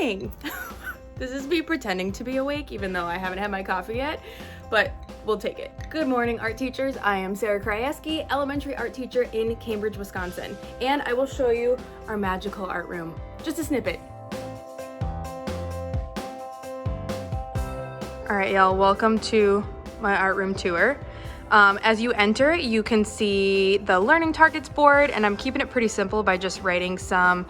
morning. This is me pretending to be awake even though I haven't had my coffee yet, but we'll take it. Good morning, art teachers. I am Sarah Krajewski, elementary art teacher in Cambridge, Wisconsin, and I will show you our magical art room. Just a snippet. All right, y'all, welcome to my art room tour. As you enter, you can see the learning targets board, and I'm keeping it pretty simple by just writing some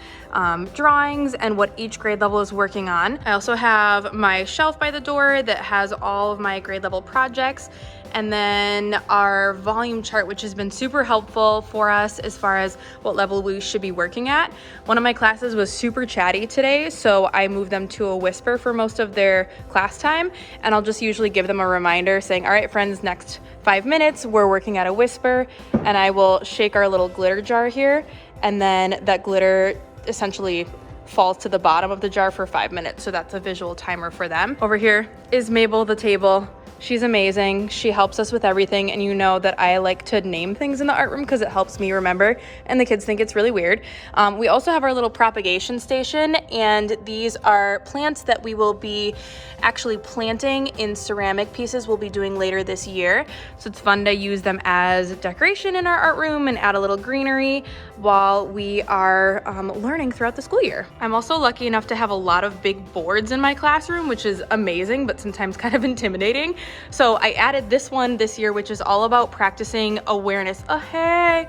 drawings and what each grade level is working on. I also have my shelf by the door that has all of my grade level projects, and then our volume chart, which has been super helpful for us as far as what level we should be working at. One of my classes was super chatty today, so I moved them to a whisper for most of their class time, and I'll just usually give them a reminder saying, all right, friends, next 5 minutes, we're working at a whisper, and I will shake our little glitter jar here, and then that glitter essentially falls to the bottom of the jar for 5 minutes, so that's a visual timer for them. Over here is Mabel, the table. She's amazing. She helps us with everything, and you know that I like to name things in the art room because it helps me remember, and the kids think it's really weird. We also have our little propagation station, and these are plants that we will be actually planting in ceramic pieces we'll be doing later this year. So it's fun to use them as decoration in our art room and add a little greenery while we are learning throughout the school year. I'm also lucky enough to have a lot of big boards in my classroom, which is amazing, but sometimes kind of intimidating. So I added this one this year, which is all about practicing awareness. Oh, hey.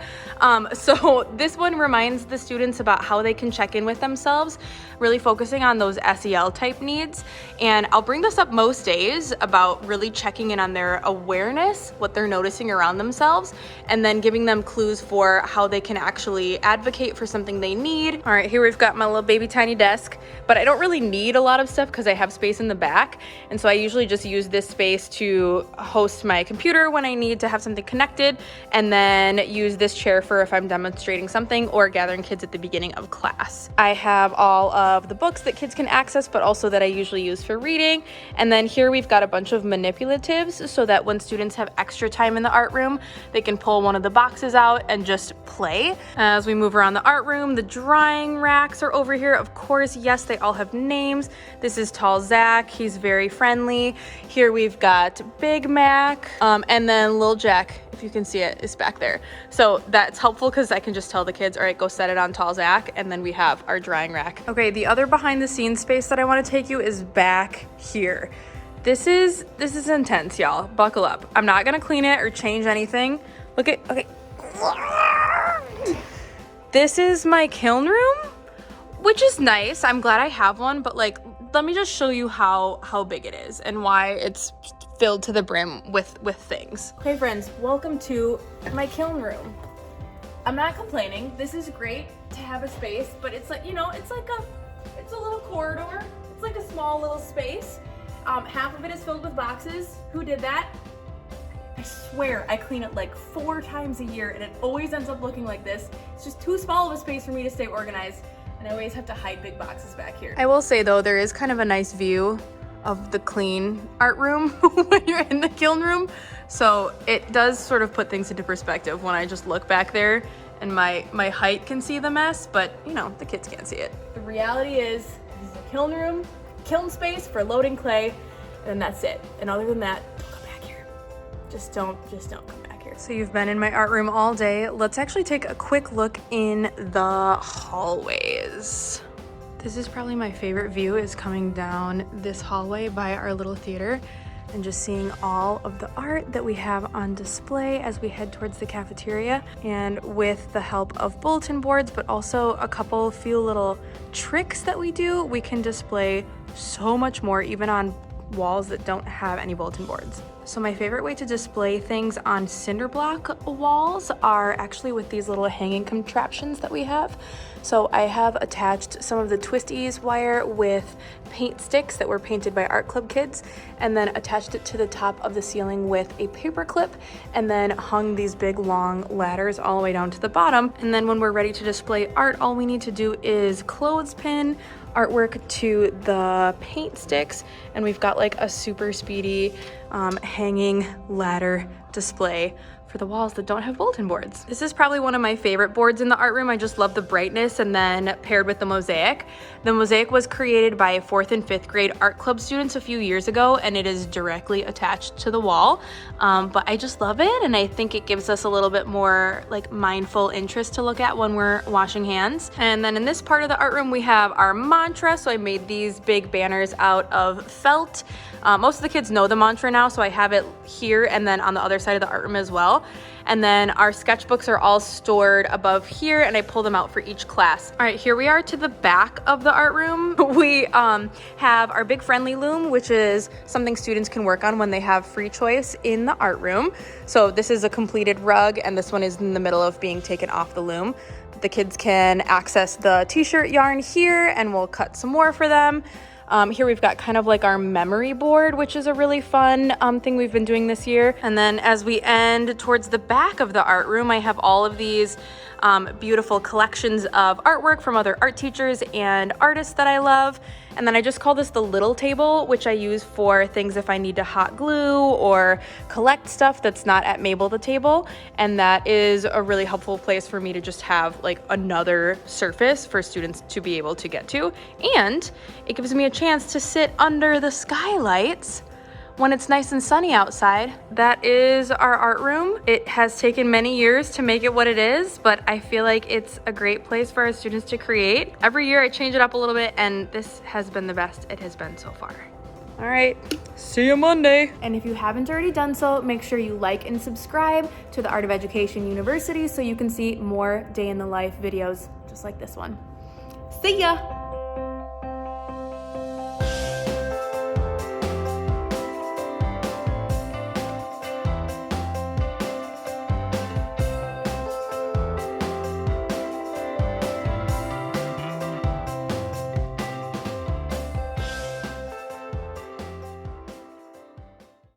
So this one reminds the students about how they can check in with themselves, really focusing on those SEL type needs. And I'll bring this up most days about really checking in on their awareness, what they're noticing around themselves, and then giving them clues for how they can actually advocate for something they need. All right, here we've got my little baby tiny desk, but I don't really need a lot of stuff because I have space in the back. And so I usually just use this space to host my computer when I need to have something connected, and then use this chair for if I'm demonstrating something or gathering kids at the beginning of class. I have all of the books that kids can access, but also that I usually use for reading. And then here we've got a bunch of manipulatives so that when students have extra time in the art room, they can pull one of the boxes out and just play. As we move around the art room, the drawing racks are over here. Of course, yes, they all have names. This is Tall Zach. He's very friendly. Here we've got Big Mac, and then Lil Jack, if you can see it, is back there. So that's helpful because I can just tell the kids, all right, go set it on Tall Zach, and then we have our drawing rack. Okay, the other behind the scenes space that I want to take you is back here. This is intense, y'all. Buckle up. I'm not gonna clean it or change anything. Look at, okay. This is my kiln room, which is nice. I'm glad I have one, but like, let me just show you how big it is and why it's filled to the brim with things. Okay, friends, welcome to my kiln room. I'm not complaining. This is great to have a space, but it's like, you know, it's a little corridor. It's like a small little space. Half of it is filled with boxes. Who did that? I swear I clean it like 4 times a year, and it always ends up looking like this. It's just too small of a space for me to stay organized, and I always have to hide big boxes back here. I will say though, there is kind of a nice view of the clean art room when you're in the kiln room. So it does sort of put things into perspective when I just look back there and my height can see the mess, but you know, the kids can't see it. The reality is, this is a kiln room, kiln space for loading clay, and that's it. And other than that, don't come back here. Just don't come back here. So you've been in my art room all day. Let's actually take a quick look in the hallways. This is probably my favorite view, is coming down this hallway by our little theater and just seeing all of the art that we have on display as we head towards the cafeteria. And with the help of bulletin boards, but also a few little tricks that we do, we can display so much more, even on walls that don't have any bulletin boards. So my favorite way to display things on cinder block walls are actually with these little hanging contraptions that we have. So I have attached some of the twisties wire with paint sticks that were painted by art club kids, and then attached it to the top of the ceiling with a paper clip, and then hung these big long ladders all the way down to the bottom. And then when we're ready to display art, all we need to do is clothespin artwork to the paint sticks, and we've got like a super speedy hanging ladder display for the walls that don't have bulletin boards. This is probably one of my favorite boards in the art room. I just love the brightness, and then paired with the mosaic. The mosaic was created by 4th and 5th grade art club students a few years ago, and it is directly attached to the wall. But I just love it, and I think it gives us a little bit more like mindful interest to look at when we're washing hands. And then in this part of the art room, we have our mantra. So I made these big banners out of felt. Most of the kids know the mantra now, so I have it here and then on the other side of the art room as well. And then our sketchbooks are all stored above here, and I pull them out for each class. All right, here we are to the back of the art room. We have our big friendly loom, which is something students can work on when they have free choice in the art room. So this is a completed rug, and this one is in the middle of being taken off the loom. The kids can access the t-shirt yarn here, and we'll cut some more for them. Here we've got kind of like our memory board, which is a really fun thing we've been doing this year. And then as we end towards the back of the art room, I have all of these beautiful collections of artwork from other art teachers and artists that I love. And then I just call this the little table, which I use for things if I need to hot glue or collect stuff that's not at Mabel the table. And that is a really helpful place for me to just have like another surface for students to be able to get to. And it gives me a chance to sit under the skylights when it's nice and sunny outside. That is our art room. It has taken many years to make it what it is, but I feel like it's a great place for our students to create. Every year I change it up a little bit, and this has been the best it has been so far. All right, see you Monday. And if you haven't already done so, make sure you like and subscribe to the Art of Education University so you can see more day in the life videos just like this one. See ya.